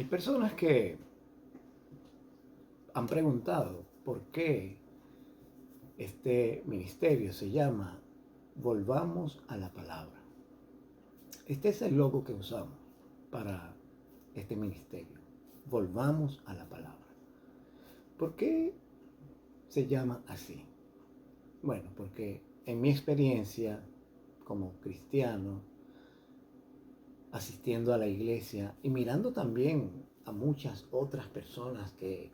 Hay personas que han preguntado por qué este ministerio se llama Volvamos a la Palabra. Este es el logo que usamos para este ministerio. Volvamos a la Palabra. ¿Por qué se llama así? Bueno, porque en mi experiencia como cristiano, asistiendo a la iglesia y mirando también a muchas otras personas que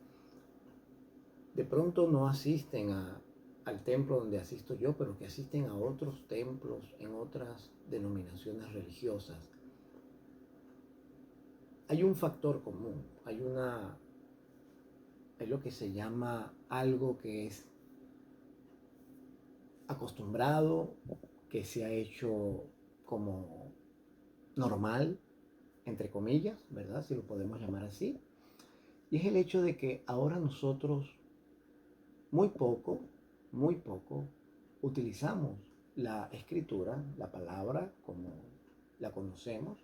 de pronto no asisten al templo donde asisto yo, pero que asisten a otros templos en otras denominaciones religiosas, hay un factor común, hay lo que se llama algo que es acostumbrado, que se ha hecho como normal, entre comillas, ¿verdad? Si lo podemos llamar así. Y es el hecho de que ahora nosotros muy poco, muy poco, utilizamos la escritura, la palabra como la conocemos.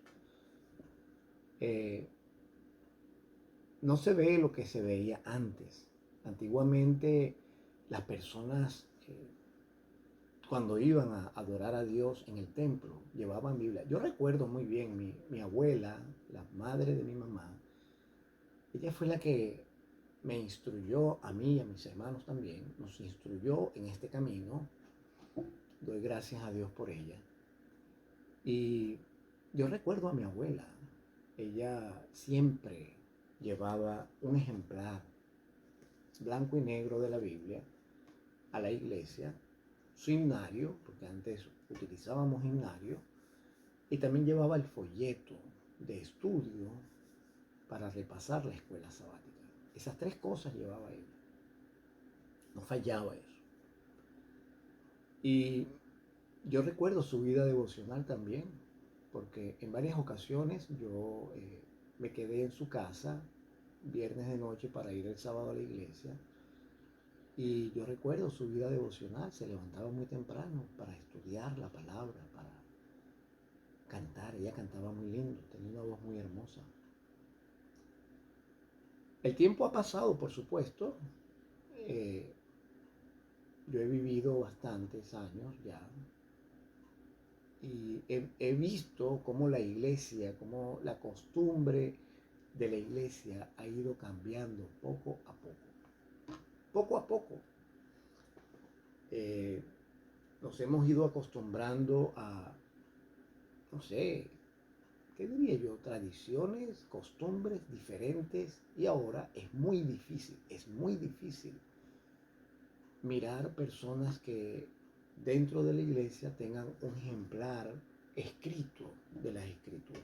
Eh, no se ve lo que se veía antes. Antiguamente las personas cuando iban a adorar a Dios en el templo llevaban Biblia. Yo recuerdo muy bien mi abuela, la madre de mi mamá, ella fue la que me instruyó a mí y a mis hermanos también, nos instruyó en este camino. Doy gracias a Dios por ella. Y yo recuerdo a mi abuela, ella siempre llevaba un ejemplar blanco y negro de la Biblia a la iglesia, su himnario, porque antes utilizábamos himnario, y también llevaba el folleto de estudio para repasar la escuela sabática. Esas tres cosas llevaba ella. No fallaba eso. Y yo recuerdo su vida devocional también, porque en varias ocasiones yo me quedé en su casa viernes de noche para ir el sábado a la iglesia. Y yo recuerdo su vida devocional, se levantaba muy temprano para estudiar la palabra, para cantar. Ella cantaba muy lindo, tenía una voz muy hermosa. El tiempo ha pasado, por supuesto. Eh, yo he vivido bastantes años ya y he visto cómo la iglesia, cómo la costumbre de la iglesia ha ido cambiando poco a poco. Poco a poco. Eh, nos hemos ido acostumbrando a, no sé, ¿qué diría yo? Tradiciones, costumbres diferentes y ahora es muy difícil mirar personas que dentro de la iglesia tengan un ejemplar escrito de las escrituras.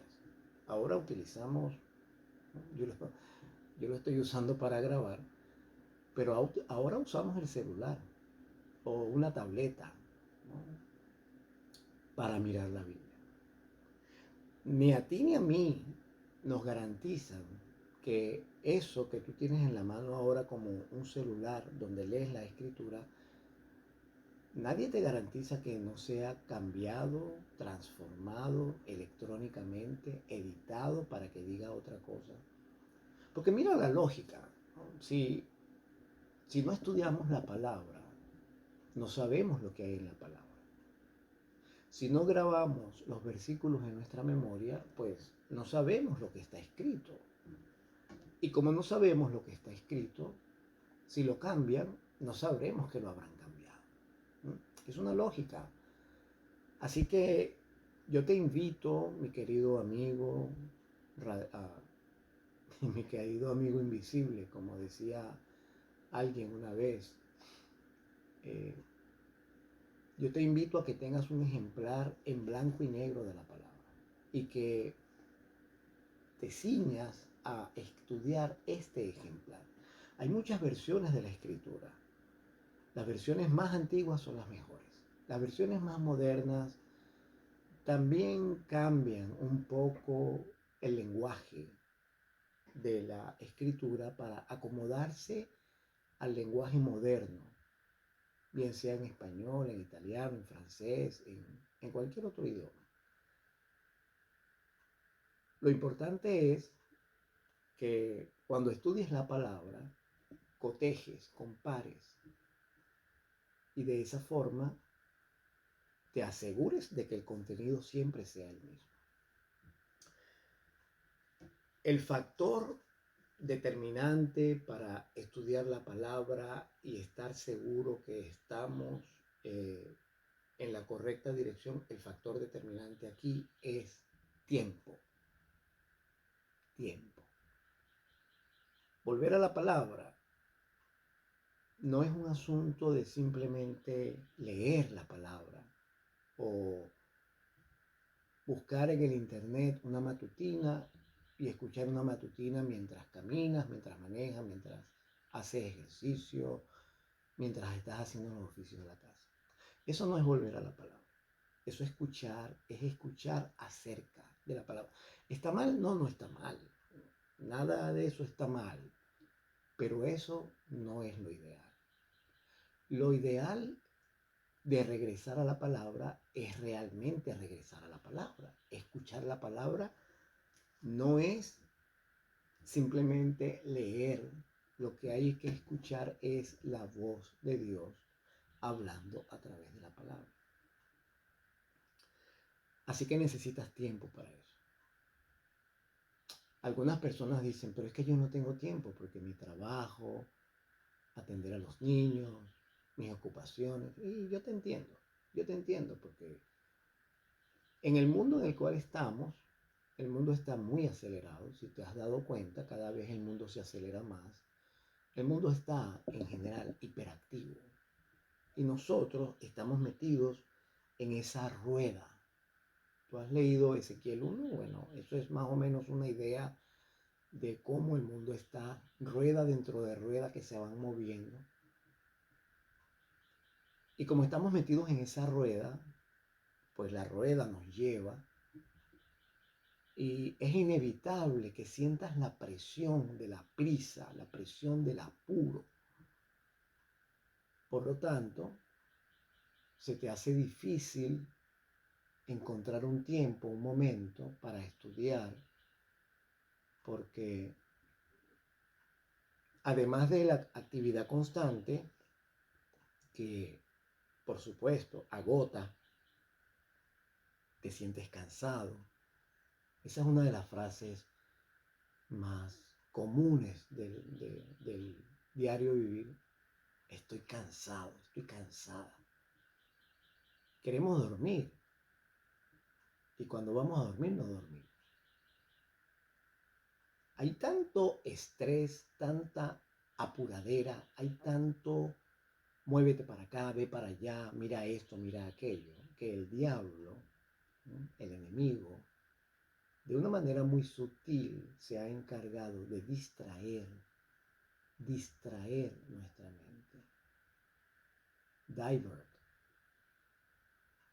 Ahora utilizamos, yo lo, yo lo estoy usando para grabar, pero ahora usamos el celular o una tableta, ¿no?, para mirar la Biblia. Ni a ti ni a mí nos garantizan que eso que tú tienes en la mano ahora como un celular donde lees la escritura, nadie te garantiza que no sea cambiado, transformado electrónicamente, editado para que diga otra cosa. Porque mira la lógica, ¿no? Si no estudiamos la palabra, no sabemos lo que hay en la palabra. Si no grabamos los versículos en nuestra memoria, pues no sabemos lo que está escrito. Y como no sabemos lo que está escrito, si lo cambian, no sabremos que lo habrán cambiado. Es una lógica. Así que yo te invito, mi querido amigo, mi querido amigo invisible, como decía alguien una vez, eh, yo te invito a que tengas un ejemplar en blanco y negro de la palabra y que te ciñas a estudiar este ejemplar. Hay muchas versiones de la escritura. Las versiones más antiguas son las mejores. Las versiones más modernas también cambian un poco el lenguaje de la escritura para acomodarse al lenguaje moderno, bien sea en español, en italiano, en francés, en cualquier otro idioma. Lo importante es que cuando estudies la palabra, cotejes, compares y de esa forma te asegures de que el contenido siempre sea el mismo. El factor determinante para estudiar la palabra y estar seguro que estamos en la correcta dirección, el factor determinante aquí es tiempo. Tiempo. Volver a la palabra no es un asunto de simplemente leer la palabra o buscar en el internet una matutina y escuchar una matutina mientras caminas, mientras manejas, mientras haces ejercicio, mientras estás haciendo los oficios de la casa. Eso no es volver a la palabra. Eso es escuchar acerca de la palabra. ¿Está mal? No, no está mal. Nada de eso está mal. Pero eso no es lo ideal. Lo ideal de regresar a la palabra es realmente regresar a la palabra. Escuchar la palabra no es simplemente leer. Lo que hay que escuchar es la voz de Dios hablando a través de la palabra. Así que necesitas tiempo para eso. Algunas personas dicen, pero es que yo no tengo tiempo porque mi trabajo, atender a los niños, mis ocupaciones. Y yo te entiendo porque en el mundo en el cual estamos, el mundo está muy acelerado. Si te has dado cuenta, cada vez el mundo se acelera más. El mundo está en general hiperactivo. Y nosotros estamos metidos en esa rueda. ¿Tú has leído Ezequiel 1? Bueno, eso es más o menos una idea de cómo el mundo está rueda dentro de rueda que se van moviendo. Y como estamos metidos en esa rueda, pues la rueda nos lleva y es inevitable que sientas la presión de la prisa, la presión del apuro. Por lo tanto, se te hace difícil encontrar un tiempo, un momento para estudiar, porque además de la actividad constante, que por supuesto agota, te sientes cansado. Esa es una de las frases más comunes del diario vivir. Estoy cansado, estoy cansada. Queremos dormir. Y cuando vamos a dormir, no dormimos. Hay tanto estrés, tanta apuradera, hay tanto muévete para acá, ve para allá, mira esto, mira aquello, que el diablo, el enemigo, de una manera muy sutil se ha encargado de distraer nuestra mente. Divert.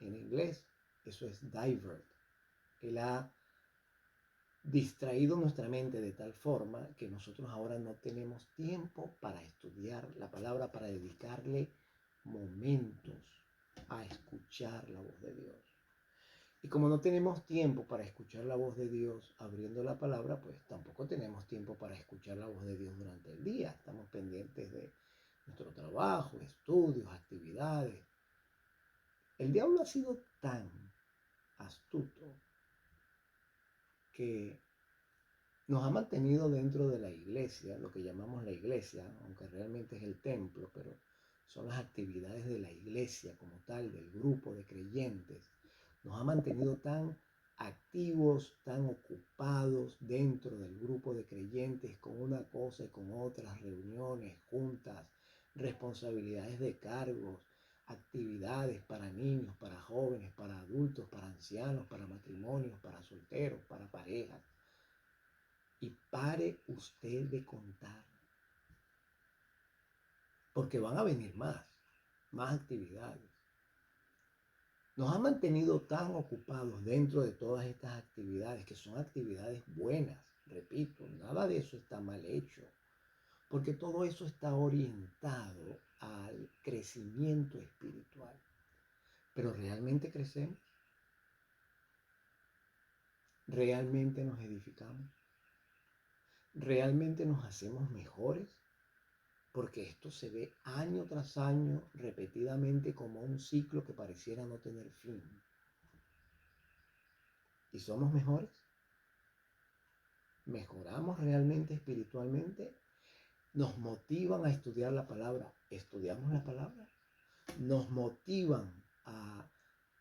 En inglés, eso es divert. Él ha distraído nuestra mente de tal forma que nosotros ahora no tenemos tiempo para estudiar la palabra, para dedicarle momentos a escuchar la voz de Dios. Y como no tenemos tiempo para escuchar la voz de Dios abriendo la palabra, pues tampoco tenemos tiempo para escuchar la voz de Dios durante el día. Estamos pendientes de nuestro trabajo, estudios, actividades. El diablo ha sido tan astuto que nos ha mantenido dentro de la iglesia, lo que llamamos la iglesia, aunque realmente es el templo, pero son las actividades de la iglesia como tal, del grupo de creyentes. Nos ha mantenido tan activos, tan ocupados dentro del grupo de creyentes con una cosa y con otras, reuniones, juntas, responsabilidades de cargos, actividades para niños, para jóvenes, para adultos, para ancianos, para matrimonios, para solteros, para parejas. Y pare usted de contar, porque van a venir más actividades. Nos ha mantenido tan ocupados dentro de todas estas actividades, que son actividades buenas, repito, nada de eso está mal hecho, porque todo eso está orientado al crecimiento espiritual. Pero ¿realmente crecemos? ¿Realmente nos edificamos? ¿Realmente nos hacemos mejores? Porque esto se ve año tras año, repetidamente, como un ciclo que pareciera no tener fin. ¿Y somos mejores? ¿Mejoramos realmente espiritualmente? ¿Nos motivan a estudiar la palabra? ¿Estudiamos la palabra? ¿Nos motivan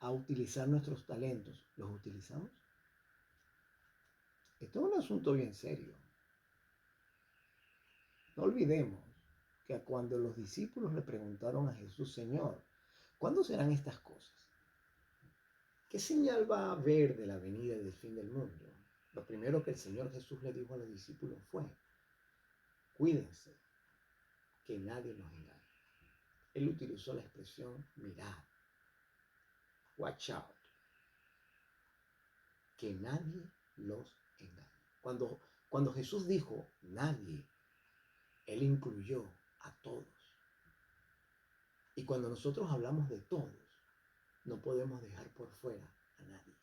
a utilizar nuestros talentos? ¿Los utilizamos? Esto es un asunto bien serio. No olvidemos que cuando los discípulos le preguntaron a Jesús, Señor, ¿cuándo serán estas cosas? ¿Qué señal va a haber de la venida y del fin del mundo? Lo primero que el Señor Jesús le dijo a los discípulos fue, cuídense, que nadie los engañe. Él utilizó la expresión, mirad, watch out, que nadie los engañe. Cuando Jesús dijo nadie, Él incluyó a todos. Y cuando nosotros hablamos de todos, no podemos dejar por fuera a nadie.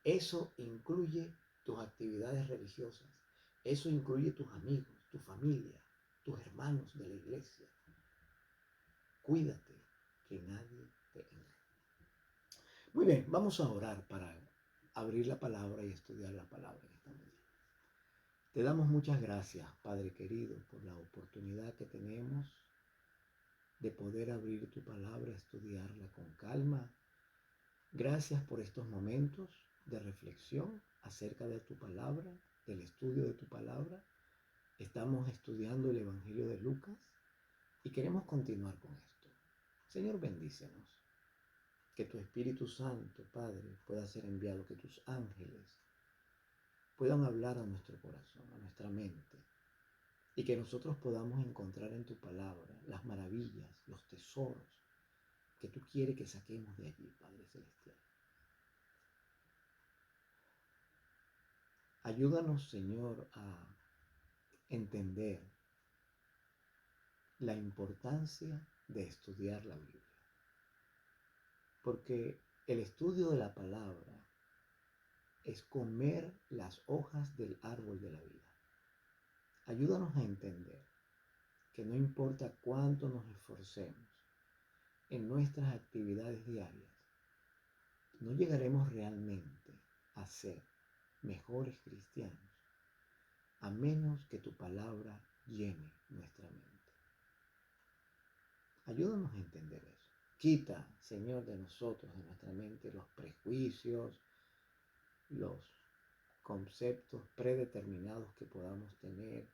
Eso incluye tus actividades religiosas. Eso incluye tus amigos, tu familia, tus hermanos de la iglesia. Cuídate que nadie te engañe. Muy bien, vamos a orar para abrir la palabra y estudiar la palabra en esta mañana. Te damos muchas gracias, Padre querido, por la oportunidad que tenemos de poder abrir tu palabra, estudiarla con calma. Gracias por estos momentos de reflexión acerca de tu palabra, del estudio de tu palabra. Estamos estudiando el Evangelio de Lucas y queremos continuar con esto. Señor, bendícenos. Que tu Espíritu Santo, Padre, pueda ser enviado, que tus ángeles puedan hablar a nuestro corazón, a nuestra mente, y que nosotros podamos encontrar en tu palabra las maravillas, los tesoros que tú quieres que saquemos de allí, Padre Celestial. Ayúdanos, Señor, a entender la importancia de estudiar la Biblia. Porque el estudio de la palabra es comer las hojas del árbol de la vida. Ayúdanos a entender que no importa cuánto nos esforcemos en nuestras actividades diarias, no llegaremos realmente a ser mejores cristianos a menos que tu palabra llene nuestra mente. Ayúdanos a entender eso. Quita, Señor, de nosotros, de nuestra mente, los prejuicios, los conceptos predeterminados que podamos tener,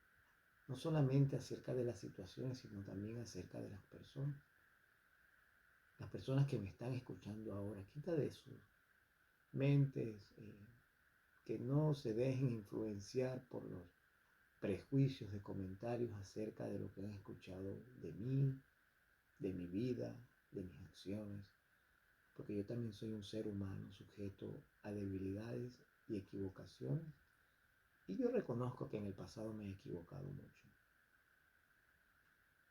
no solamente acerca de las situaciones, sino también acerca de las personas. Las personas que me están escuchando ahora, quita de sus mentes que no se dejen influenciar por los prejuicios de comentarios acerca de lo que han escuchado de mí, de mi vida, de mis acciones, porque yo también soy un ser humano sujeto a debilidades y equivocaciones, y yo reconozco que en el pasado me he equivocado mucho.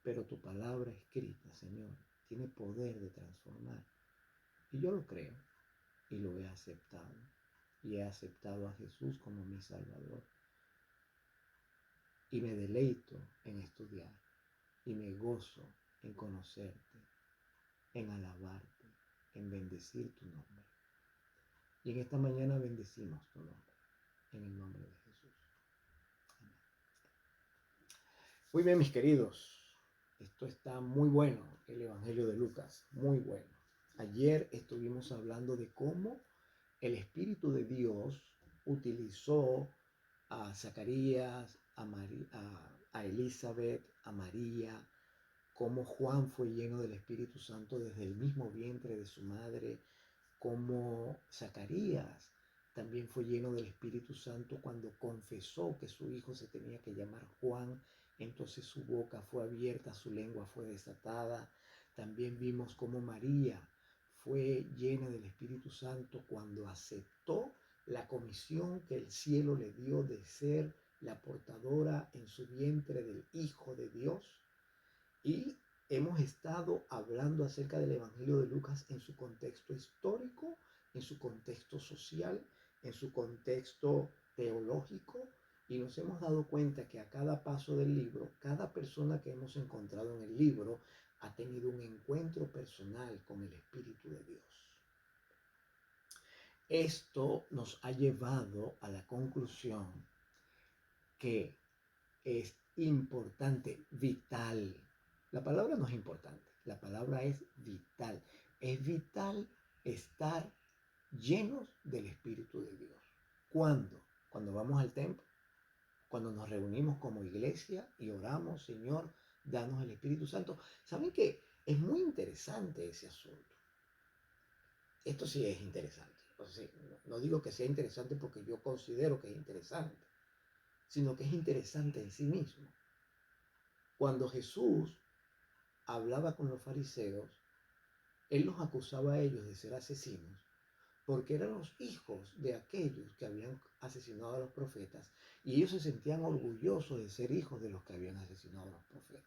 Pero tu palabra escrita, Señor, tiene poder de transformar, y yo lo creo, y lo he aceptado, y he aceptado a Jesús como mi Salvador, y me deleito en estudiar, y me gozo en conocerte, en alabarte, en bendecir tu nombre. Y en esta mañana bendecimos tu nombre, en el nombre de Jesús. Amén. Muy bien, mis queridos, esto está muy bueno, el Evangelio de Lucas, muy bueno. Ayer estuvimos hablando de cómo el Espíritu de Dios utilizó a Zacarías, a Elizabeth, a María, cómo Juan fue lleno del Espíritu Santo desde el mismo vientre de su madre, cómo Zacarías también fue lleno del Espíritu Santo cuando confesó que su hijo se tenía que llamar Juan, entonces su boca fue abierta, su lengua fue desatada. También vimos cómo María fue llena del Espíritu Santo cuando aceptó la comisión que el cielo le dio de ser la portadora en su vientre del Hijo de Dios. Y hemos estado hablando acerca del Evangelio de Lucas en su contexto histórico, en su contexto social, en su contexto teológico, Y nos hemos dado cuenta que a cada paso del libro, cada persona que hemos encontrado en el libro ha tenido un encuentro personal con el Espíritu de Dios. Esto nos ha llevado a la conclusión que es importante, vital. La palabra no es importante, la palabra es vital. Es vital estar llenos del Espíritu de Dios. ¿Cuándo? Cuando vamos al templo, cuando nos reunimos como iglesia y oramos, Señor, danos el Espíritu Santo. ¿Saben qué? Es muy interesante ese asunto. Esto sí es interesante. O sea, no digo que sea interesante porque yo considero que es interesante, sino que es interesante en sí mismo. Cuando Jesús hablaba con los fariseos, él los acusaba a ellos de ser asesinos porque eran los hijos de aquellos que habían asesinado a los profetas y ellos se sentían orgullosos de ser hijos de los que habían asesinado a los profetas.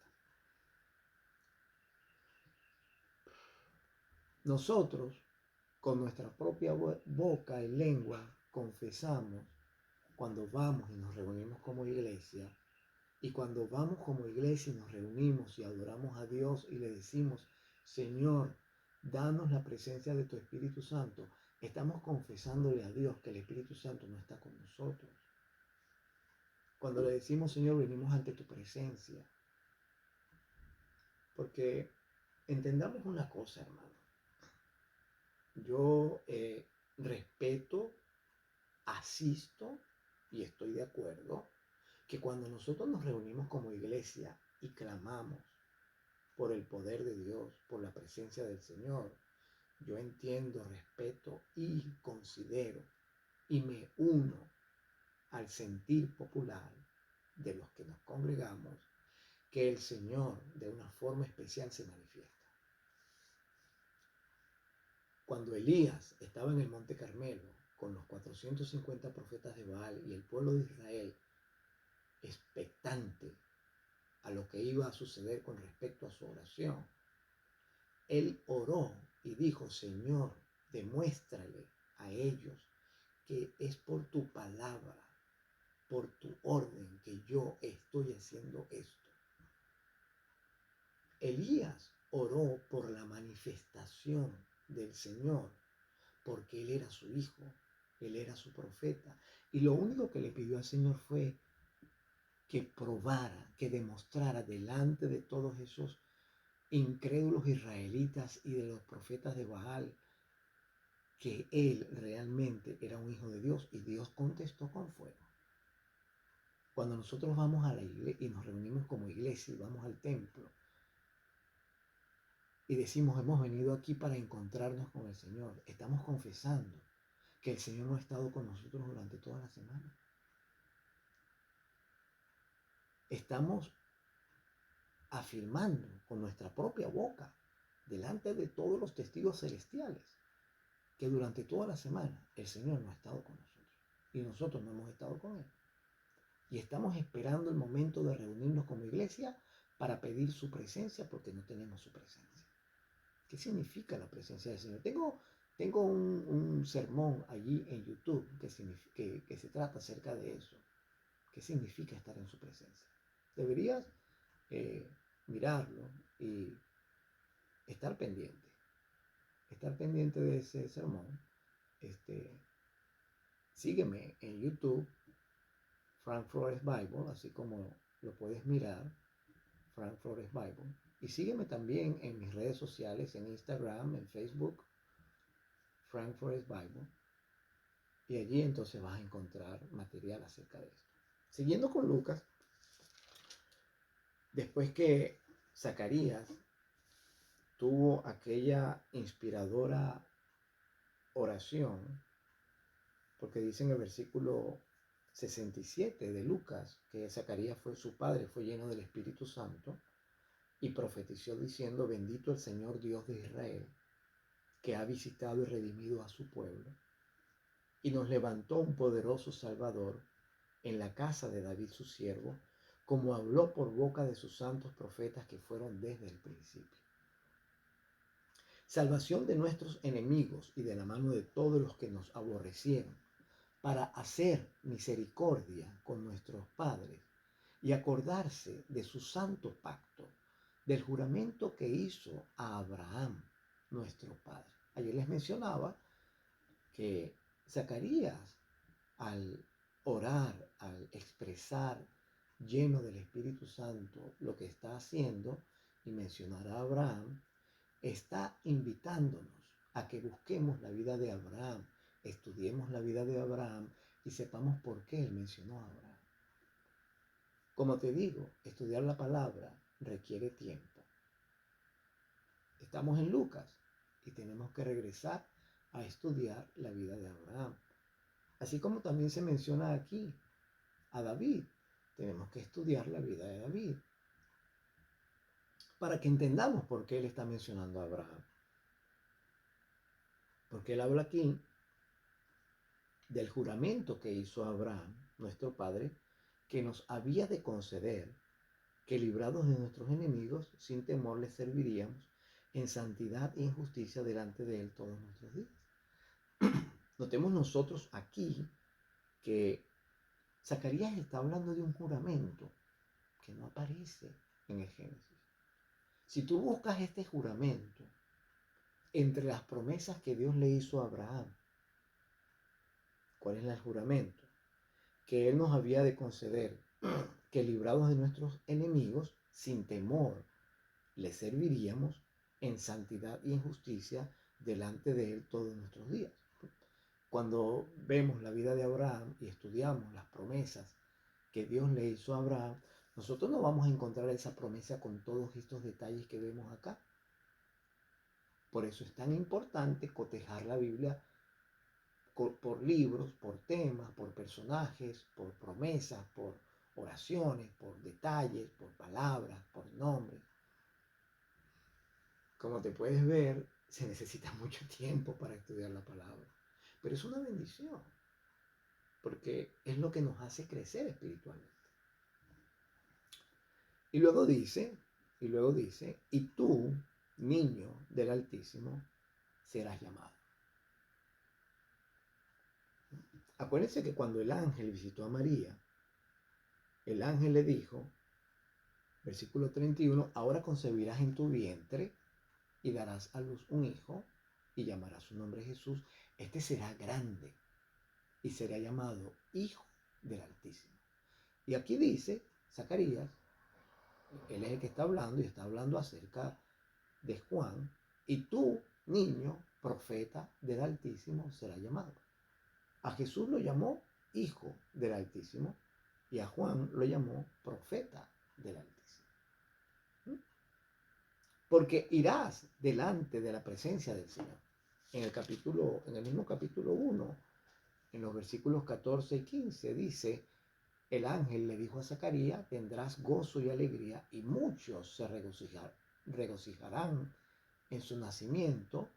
Nosotros, con nuestra propia boca y lengua, confesamos cuando vamos y nos reunimos como iglesia. Y cuando vamos como iglesia y nos reunimos y adoramos a Dios y le decimos, Señor, danos la presencia de tu Espíritu Santo, estamos confesándole a Dios que el Espíritu Santo no está con nosotros. Cuando le decimos, Señor, venimos ante tu presencia. Porque entendamos una cosa, hermano. Yo respeto, asisto y estoy de acuerdo que cuando nosotros nos reunimos como iglesia y clamamos por el poder de Dios, por la presencia del Señor, yo entiendo, respeto y considero y me uno al sentir popular de los que nos congregamos que el Señor de una forma especial se manifiesta. Cuando Elías estaba en el Monte Carmelo con los 450 profetas de Baal y el pueblo de Israel expectante a lo que iba a suceder con respecto a su oración, él oró y dijo, Señor, demuéstrale a ellos que es por tu palabra, por tu orden que yo estoy haciendo esto. Elías oró por la manifestación del Señor, porque él era su hijo, él era su profeta. Y lo único que le pidió al Señor fue que probara, que demostrara delante de todos esos incrédulos israelitas y de los profetas de Baal que él realmente era un hijo de Dios, y Dios contestó con fuego. Cuando nosotros vamos a la iglesia y nos reunimos como iglesia y vamos al templo y decimos hemos venido aquí para encontrarnos con el Señor, estamos confesando que el Señor no ha estado con nosotros durante toda la semana. Estamos afirmando con nuestra propia boca delante de todos los testigos celestiales que durante toda la semana el Señor no ha estado con nosotros y nosotros no hemos estado con Él. Y estamos esperando el momento de reunirnos como iglesia para pedir su presencia porque no tenemos su presencia. ¿Qué significa la presencia del Señor? Tengo un sermón allí en YouTube que se trata acerca de eso. ¿Qué significa estar en su presencia? Deberías mirarlo y estar pendiente. Estar pendiente de ese sermón. Sígueme en YouTube, Frank Flores Bible, así como lo puedes mirar, Frank Flores Bible. Y sígueme también en mis redes sociales, en Instagram, en Facebook, Frank Flores Bible. Y allí entonces vas a encontrar material acerca de esto. Siguiendo con Lucas, después que Zacarías tuvo aquella inspiradora oración, porque dice en el versículo 67 de Lucas que Zacarías su padre fue lleno del Espíritu Santo y profetizó diciendo, bendito el Señor Dios de Israel, que ha visitado y redimido a su pueblo, y nos levantó un poderoso Salvador en la casa de David su siervo, como habló por boca de sus santos profetas que fueron desde el principio. Salvación de nuestros enemigos y de la mano de todos los que nos aborrecieron, para hacer misericordia con nuestros padres y acordarse de su santo pacto, del juramento que hizo a Abraham, nuestro padre. Ayer les mencionaba que Zacarías, al orar, al expresar lleno del Espíritu Santo lo que está haciendo y mencionar a Abraham, está invitándonos a que busquemos la vida de Abraham, estudiemos la vida de Abraham y sepamos por qué él mencionó a Abraham. Como te digo, estudiar la palabra requiere tiempo. Estamos en Lucas y tenemos que regresar a estudiar la vida de Abraham. Así como también se menciona aquí a David, tenemos que estudiar la vida de David para que entendamos por qué él está mencionando a Abraham. Porque él habla aquí del juramento que hizo Abraham, nuestro padre, que nos había de conceder que librados de nuestros enemigos, sin temor les serviríamos en santidad e injusticia delante de él todos nuestros días. Notemos nosotros aquí que Zacarías está hablando de un juramento que no aparece en el Génesis. Si tú buscas este juramento entre las promesas que Dios le hizo a Abraham, ¿cuál es el juramento? Que él nos había de conceder que librados de nuestros enemigos, sin temor, le serviríamos en santidad y en justicia delante de él todos nuestros días. Cuando vemos la vida de Abraham y estudiamos las promesas que Dios le hizo a Abraham, nosotros no vamos a encontrar esa promesa con todos estos detalles que vemos acá. Por eso es tan importante cotejar la Biblia por libros, por temas, por personajes, por promesas, por oraciones, por detalles, por palabras, por nombres. Como te puedes ver, se necesita mucho tiempo para estudiar la palabra. Pero es una bendición, porque es lo que nos hace crecer espiritualmente. Y luego dice, y tú, niño del Altísimo, serás llamado. Acuérdense que cuando el ángel visitó a María, el ángel le dijo, versículo 31, ahora concebirás en tu vientre y darás a luz un hijo y llamarás su nombre Jesús. Este será grande y será llamado Hijo del Altísimo. Y aquí dice Zacarías, él es el que está hablando y está hablando acerca de Juan, y tú, niño, profeta del Altísimo, será llamado. A Jesús lo llamó Hijo del Altísimo y a Juan lo llamó profeta del Altísimo. Porque irás delante de la presencia del Señor. En el mismo capítulo 1, en los versículos 14 y 15, dice, el ángel le dijo a Zacarías, tendrás gozo y alegría, y muchos se regocijarán en su nacimiento,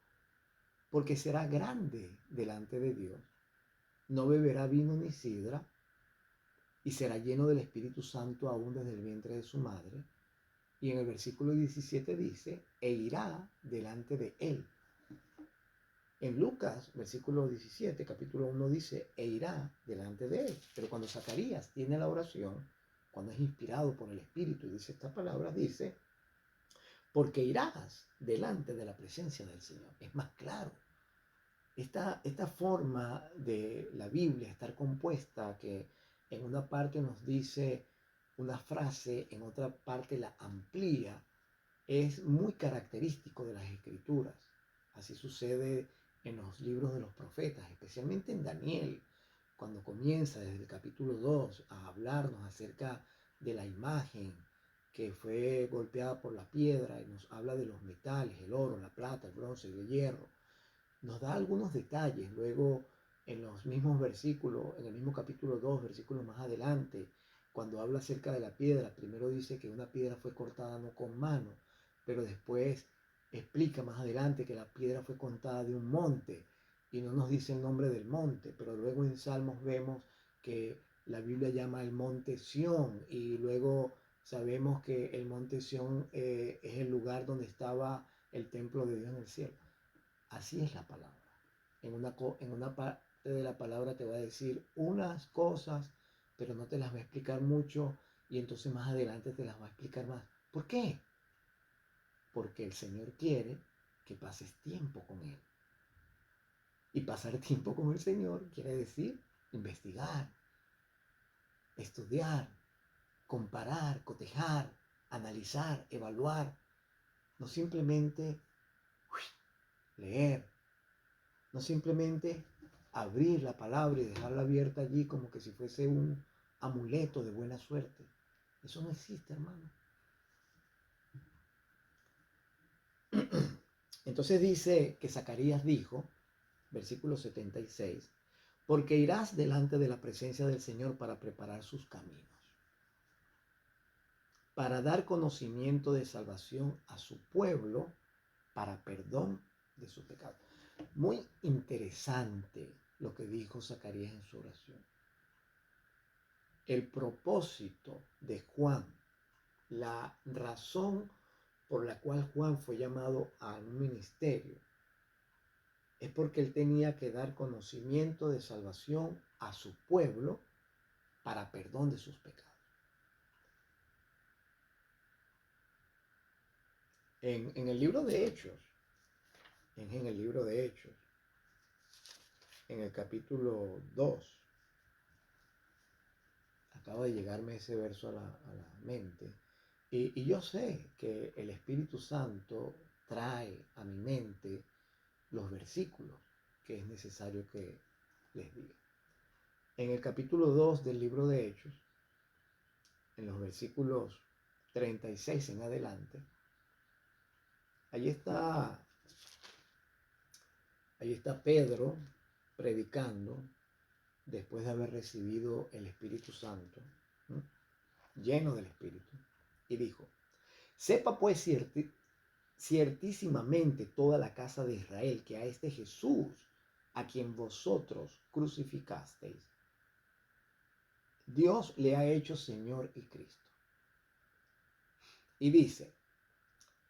porque será grande delante de Dios. No beberá vino ni sidra, y será lleno del Espíritu Santo aún desde el vientre de su madre. Y en el versículo 17 dice, e irá delante de él. En Lucas, versículo 17, capítulo 1 dice, e irá delante de él. Pero cuando Zacarías tiene la oración, cuando es inspirado por el Espíritu y dice estas palabras, dice, porque irás delante de la presencia del Señor. Es más claro. Esta forma de la Biblia estar compuesta, que en una parte nos dice una frase, en otra parte la amplía, es muy característico de las Escrituras. Así sucede en los libros de los profetas, especialmente en Daniel, cuando comienza desde el capítulo 2 a hablarnos acerca de la imagen que fue golpeada por la piedra y nos habla de los metales, el oro, la plata, el bronce, el hierro. Nos da algunos detalles. Luego, en los mismos versículos, en el mismo capítulo 2, versículos más adelante, cuando habla acerca de la piedra, primero dice que una piedra fue cortada no con mano, pero después explica más adelante que la piedra fue cortada de un monte y no nos dice el nombre del monte, pero luego en Salmos vemos que la Biblia llama el monte Sión y luego sabemos que el monte Sión es el lugar donde estaba el templo de Dios en el cielo. Así es la palabra. En una de la palabra te va a decir unas cosas, pero no te las va a explicar mucho y entonces más adelante te las va a explicar más. ¿Por qué? Porque el Señor quiere que pases tiempo con Él. Y pasar tiempo con el Señor quiere decir investigar, estudiar, comparar, cotejar, analizar, evaluar. No simplemente leer, no simplemente abrir la palabra y dejarla abierta allí como que si fuese un amuleto de buena suerte. Eso no existe, hermano. Entonces dice que Zacarías dijo, versículo 76, porque irás delante de la presencia del Señor para preparar sus caminos, para dar conocimiento de salvación a su pueblo, para perdón de sus pecados. Muy interesante lo que dijo Zacarías en su oración. El propósito de Juan, la razón por la cual Juan fue llamado a un ministerio, es porque él tenía que dar conocimiento de salvación a su pueblo para perdón de sus pecados. En el libro de Hechos, en el libro de Hechos, en el capítulo 2, acaba de llegarme ese verso a la mente, y yo sé que el Espíritu Santo trae a mi mente los versículos que es necesario que les diga. En el capítulo 2 del libro de Hechos, en los versículos 36 en adelante, ahí está Pedro predicando después de haber recibido el Espíritu Santo, ¿no? Lleno del Espíritu, y dijo, sepa pues ciertísimamente toda la casa de Israel que a este Jesús, a quien vosotros crucificasteis, Dios le ha hecho Señor y Cristo. Y dice,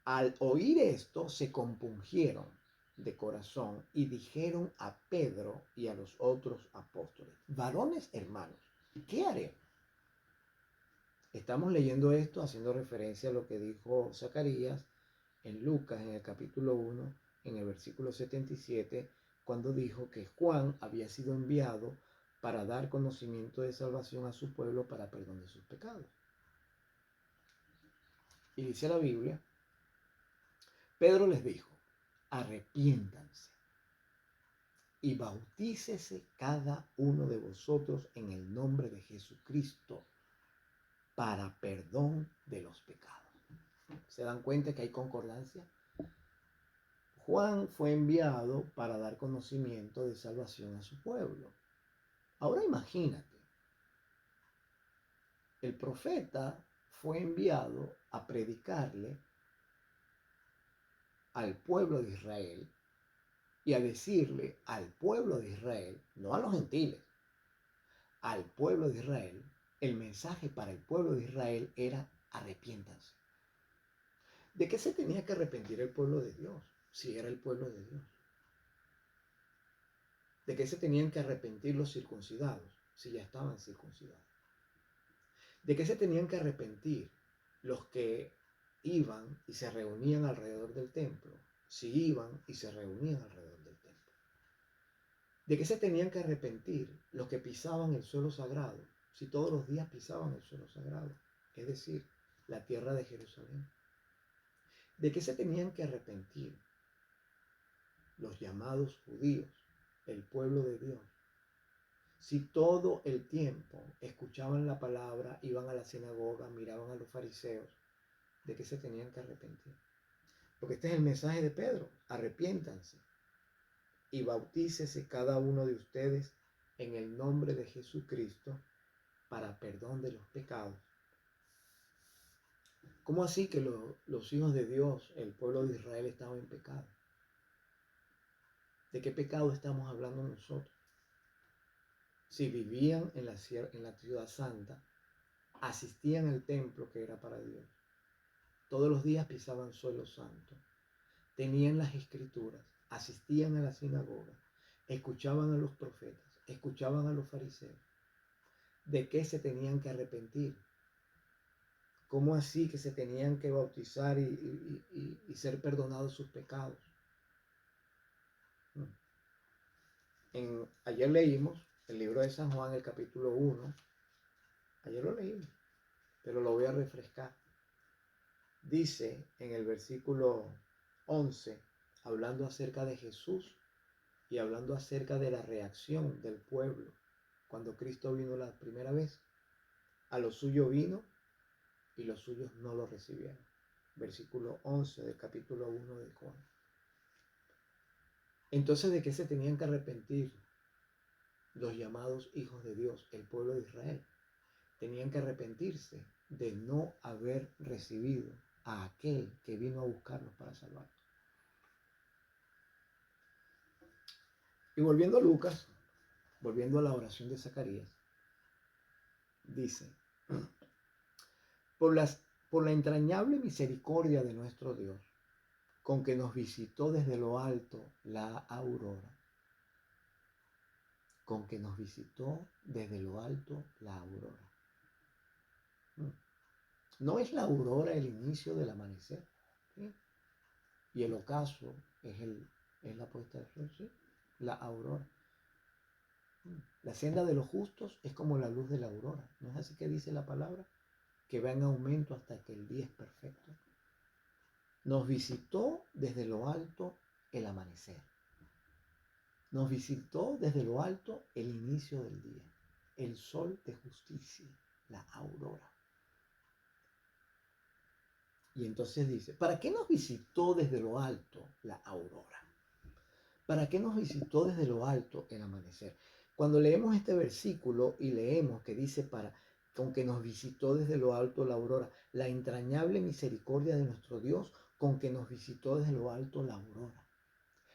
al oír esto se compungieron de corazón y dijeron a Pedro y a los otros apóstoles, varones hermanos, ¿qué haremos? Estamos leyendo esto haciendo referencia a lo que dijo Zacarías en Lucas, en el capítulo 1, en el versículo 77, cuando dijo que Juan había sido enviado para dar conocimiento de salvación a su pueblo para perdón de sus pecados. Y dice la Biblia, Pedro les dijo, arrepiéntanse y bautícese cada uno de vosotros en el nombre de Jesucristo para perdón de los pecados. ¿Se dan cuenta que hay concordancia? Juan fue enviado para dar conocimiento de salvación a su pueblo. Ahora imagínate, el profeta fue enviado a predicarle al pueblo de Israel y a decirle al pueblo de Israel, no a los gentiles, al pueblo de Israel, el mensaje para el pueblo de Israel era arrepiéntanse. ¿De qué se tenía que arrepentir el pueblo de Dios si era el pueblo de Dios? ¿De qué se tenían que arrepentir los circuncidados si ya estaban circuncidados? ¿De qué se tenían que arrepentir los que iban y se reunían alrededor del templo si iban y se reunían alrededor del templo? ¿De qué se tenían que arrepentir los que pisaban el suelo sagrado si todos los días pisaban el suelo sagrado? Es decir, la tierra de Jerusalén. ¿De qué se tenían que arrepentir los llamados judíos, el pueblo de Dios, si todo el tiempo escuchaban la palabra, iban a la sinagoga, miraban a los fariseos? ¿De qué se tenían que arrepentir? Porque este es el mensaje de Pedro, arrepiéntanse y bautícese cada uno de ustedes en el nombre de Jesucristo para perdón de los pecados. ¿Cómo así que los hijos de Dios, el pueblo de Israel, estaban en pecado? ¿De qué pecado estamos hablando nosotros? Si vivían en la ciudad santa, asistían al templo que era para Dios, todos los días pisaban suelo santo, tenían las escrituras, asistían a la sinagoga, escuchaban a los profetas, escuchaban a los fariseos, de qué se tenían que arrepentir, cómo así que se tenían que bautizar y ser perdonados sus pecados. Ayer leímos el libro de San Juan, el capítulo 1. Ayer lo leímos, pero lo voy a refrescar. Dice en el versículo 11, hablando acerca de Jesús y hablando acerca de la reacción del pueblo cuando Cristo vino la primera vez. A lo suyo vino y los suyos no lo recibieron. Versículo 11 del capítulo 1 de Juan. Entonces, ¿de qué se tenían que arrepentir los llamados hijos de Dios, el pueblo de Israel? Tenían que arrepentirse de no haber recibido a aquel que vino a buscarlos para salvarlos. Y volviendo a Lucas, volviendo a la oración de Zacarías, dice, por la entrañable misericordia de nuestro Dios, con que nos visitó desde lo alto la aurora. Con que nos visitó desde lo alto la aurora. No es la aurora el inicio del amanecer, ¿sí? Y el ocaso es la puesta del sol, ¿sí? La aurora. La senda de los justos es como la luz de la aurora. ¿No es así que dice la palabra? Que va en aumento hasta que el día es perfecto. Nos visitó desde lo alto el amanecer. Nos visitó desde lo alto el inicio del día, el sol de justicia, la aurora. Y entonces dice, ¿para qué nos visitó desde lo alto la aurora? ¿Para qué nos visitó desde lo alto el amanecer? Cuando leemos este versículo y leemos que dice con que nos visitó desde lo alto la aurora, la entrañable misericordia de nuestro Dios, con que nos visitó desde lo alto la aurora.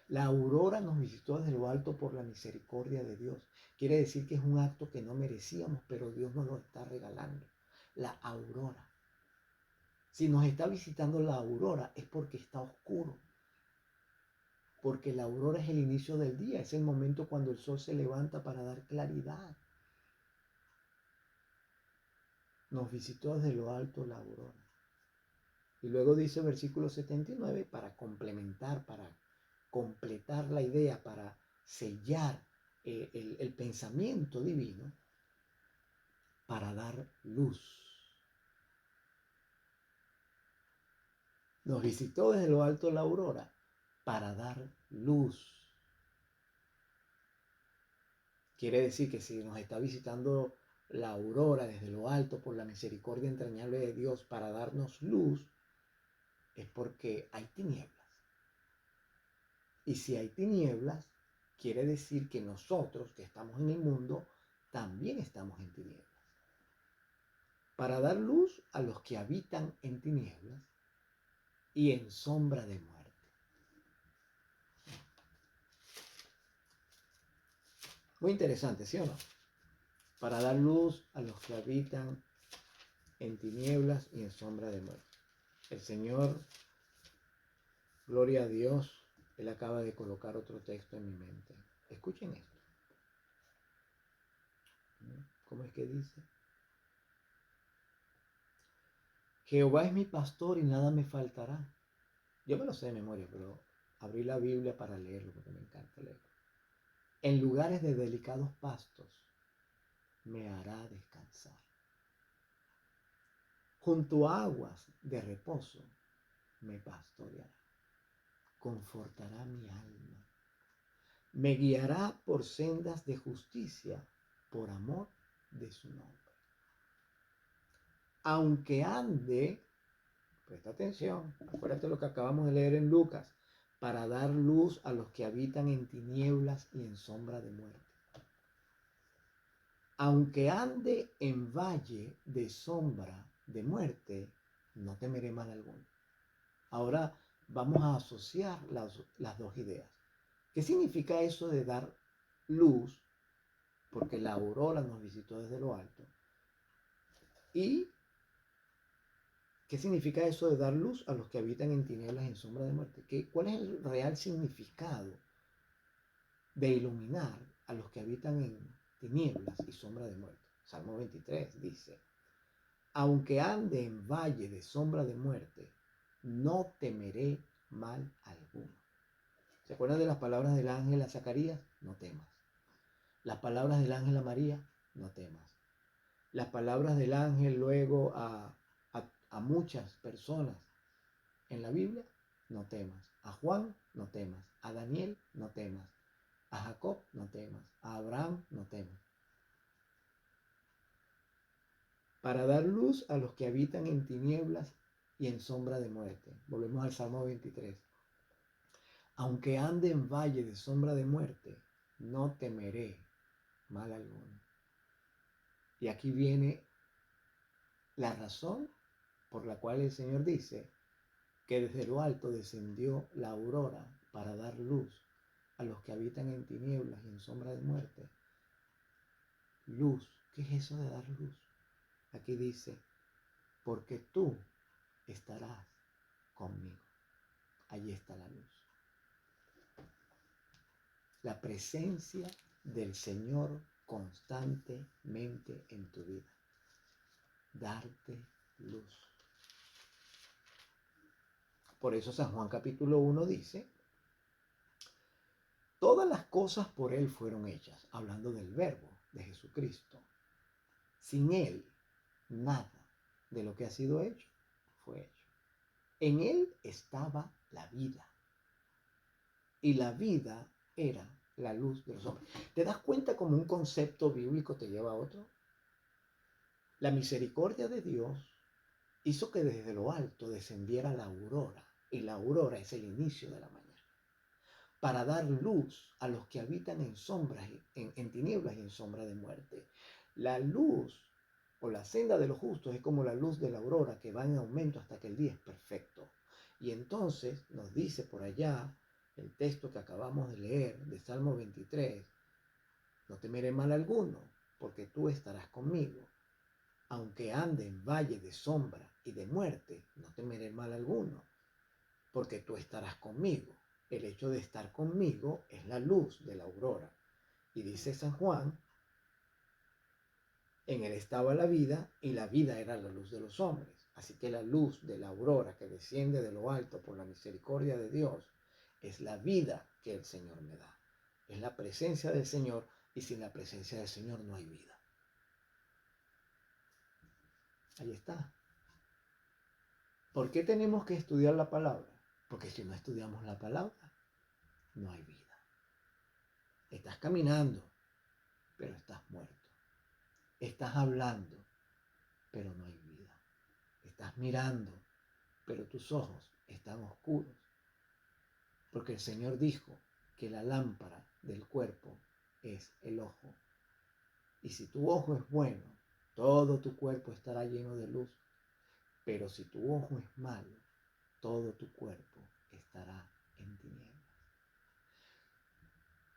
La aurora nos visitó desde lo alto por la misericordia de Dios. Quiere decir que es un acto que no merecíamos, pero Dios nos lo está regalando. La aurora. Si nos está visitando la aurora es porque está oscuro. Porque la aurora es el inicio del día, es el momento cuando el sol se levanta para dar claridad. Nos visitó desde lo alto la aurora. Y luego dice el versículo 79, para complementar, para completar la idea, para sellar el pensamiento divino, para dar luz. Nos visitó desde lo alto la aurora para dar luz. Quiere decir que si nos está visitando la aurora desde lo alto por la misericordia entrañable de Dios para darnos luz, es porque hay tinieblas. Y si hay tinieblas, quiere decir que nosotros que estamos en el mundo también estamos en tinieblas. Para dar luz a los que habitan en tinieblas y en sombra de muerte. Muy interesante, ¿sí o no? Para dar luz a los que habitan en tinieblas y en sombra de muerte. El Señor, gloria a Dios, Él acaba de colocar otro texto en mi mente. Escuchen esto. ¿Cómo es que dice? Jehová es mi pastor y nada me faltará. Yo me lo sé de memoria, pero abrí la Biblia para leerlo porque me encanta leerlo. En lugares de delicados pastos me hará descansar. Junto a aguas de reposo me pastoreará. Confortará mi alma. Me guiará por sendas de justicia por amor de su nombre. Aunque ande, presta atención, acuérdate lo que acabamos de leer en Lucas, para dar luz a los que habitan en tinieblas y en sombra de muerte. Aunque ande en valle de sombra de muerte, no temeré mal alguno. Ahora vamos a asociar las dos ideas. ¿Qué significa eso de dar luz? Porque la aurora nos visitó desde lo alto. ¿Y qué significa eso de dar luz a los que habitan en tinieblas y en sombra de muerte? ¿Cuál es el real significado de iluminar a los que habitan en tinieblas y sombra de muerte. Salmo 23 dice, aunque ande en valle de sombra de muerte, no temeré mal alguno. ¿Se acuerdan de las palabras del ángel a Zacarías? No temas. Las palabras del ángel a María, no temas. Las palabras del ángel luego a muchas personas en la Biblia, no temas. A Juan, no temas. A Daniel, no temas. A Jacob, no temas. A Abraham, no temas. Para dar luz a los que habitan en tinieblas y en sombra de muerte. Volvemos al Salmo 23. Aunque ande en valle de sombra de muerte, no temeré mal alguno. Y aquí viene la razón por la cual el Señor dice que desde lo alto descendió la aurora para dar luz a los que habitan en tinieblas y en sombra de muerte. Luz, ¿qué es eso de dar luz? Aquí dice, porque tú estarás conmigo. Allí está la luz. La presencia del Señor constantemente en tu vida. Darte luz. Por eso San Juan capítulo 1 dice, todas las cosas por Él fueron hechas, hablando del Verbo, de Jesucristo. Sin Él, nada de lo que ha sido hecho fue hecho. En Él estaba la vida. Y la vida era la luz de los hombres. ¿Te das cuenta cómo un concepto bíblico te lleva a otro? La misericordia de Dios hizo que desde lo alto descendiera la aurora. Y la aurora es el inicio de la mañana. Para dar luz a los que habitan en sombras, en tinieblas y en sombra de muerte. La luz o la senda de los justos es como la luz de la aurora que va en aumento hasta que el día es perfecto. Y entonces nos dice por allá el texto que acabamos de leer de Salmo 23, no temeré mal alguno, porque tú estarás conmigo. Aunque ande en valle de sombra y de muerte, no temeré mal alguno, porque tú estarás conmigo. El hecho de estar conmigo es la luz de la aurora. Y dice San Juan, en él estaba la vida y la vida era la luz de los hombres. Así que la luz de la aurora que desciende de lo alto por la misericordia de Dios es la vida que el Señor me da. Es la presencia del Señor y sin la presencia del Señor no hay vida. Ahí está. ¿Por qué tenemos que estudiar la palabra? Porque si no estudiamos la palabra, no hay vida. Estás caminando, pero estás muerto. Estás hablando, pero no hay vida. Estás mirando, pero tus ojos están oscuros. Porque el Señor dijo que la lámpara del cuerpo es el ojo. Y si tu ojo es bueno, todo tu cuerpo estará lleno de luz. Pero si tu ojo es malo, todo tu cuerpo estará en tinieblas.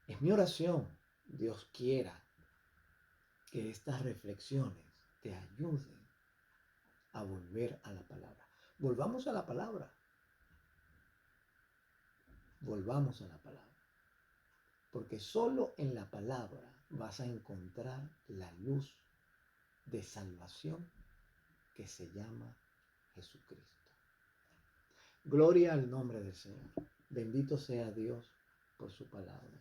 Es mi oración, Dios quiera, que estas reflexiones te ayuden a volver a la palabra. Volvamos a la palabra. Volvamos a la palabra. Porque solo en la palabra vas a encontrar la luz de salvación que se llama Jesucristo. Gloria al nombre del Señor. Bendito sea Dios por su palabra.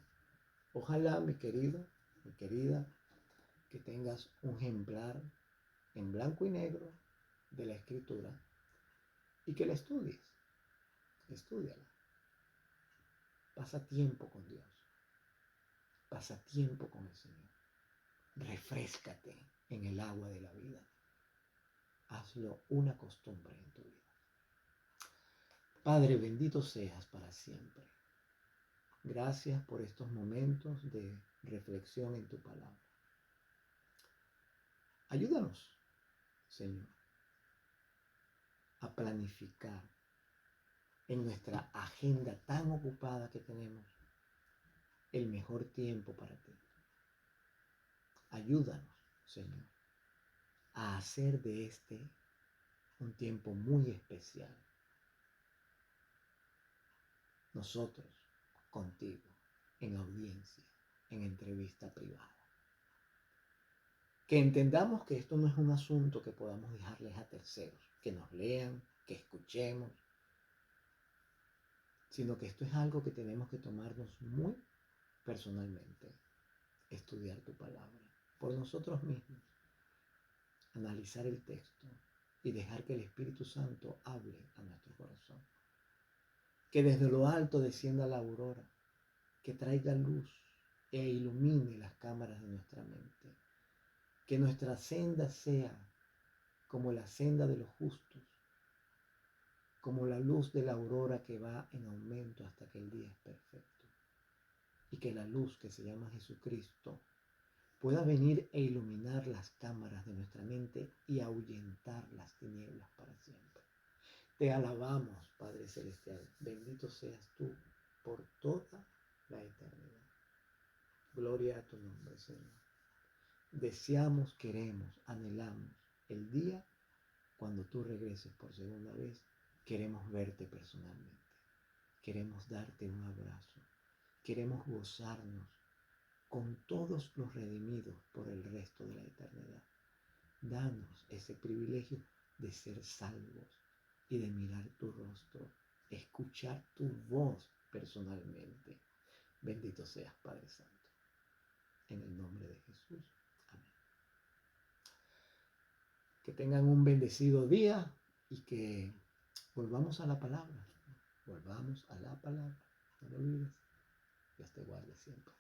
Ojalá, mi querido, mi querida, que tengas un ejemplar en blanco y negro de la Escritura y que la estudies. Estúdiala. Pasa tiempo con Dios. Pasa tiempo con el Señor. Refréscate en el agua de la vida. Hazlo una costumbre en tu vida. Padre, bendito seas para siempre. Gracias por estos momentos de reflexión en tu palabra. Ayúdanos, Señor, a planificar en nuestra agenda tan ocupada que tenemos el mejor tiempo para ti. Ayúdanos, Señor, a hacer de este un tiempo muy especial. Nosotros contigo. en audiencia, en entrevista privada. Que entendamos que esto no es un asunto que podamos dejarles a terceros, que nos lean, que escuchemos, sino que esto es algo que tenemos que tomarnos muy personalmente. Estudiar tu palabra por nosotros mismos, analizar el texto y dejar que el Espíritu Santo hable a nuestro corazón. Que desde lo alto descienda la aurora, que traiga luz e ilumine las cámaras de nuestra mente. Que nuestra senda sea como la senda de los justos, como la luz de la aurora que va en aumento hasta que el día es perfecto. Y que la luz que se llama Jesucristo pueda venir e iluminar las cámaras de nuestra mente y ahuyentar las tinieblas para siempre. Te alabamos, Padre Celestial. Bendito seas tú por toda la eternidad. Gloria a tu nombre, Señor. Deseamos, queremos, anhelamos el día cuando tú regreses por segunda vez. Queremos verte personalmente. Queremos darte un abrazo. Queremos gozarnos con todos los redimidos por el resto de la eternidad. Danos ese privilegio de ser salvos y de mirar tu rostro, escuchar tu voz personalmente. Bendito seas, Padre Santo. En el nombre de Jesús. Amén. Que tengan un bendecido día y que volvamos a la palabra. Volvamos a la palabra. No lo olvides. Dios te guarde siempre.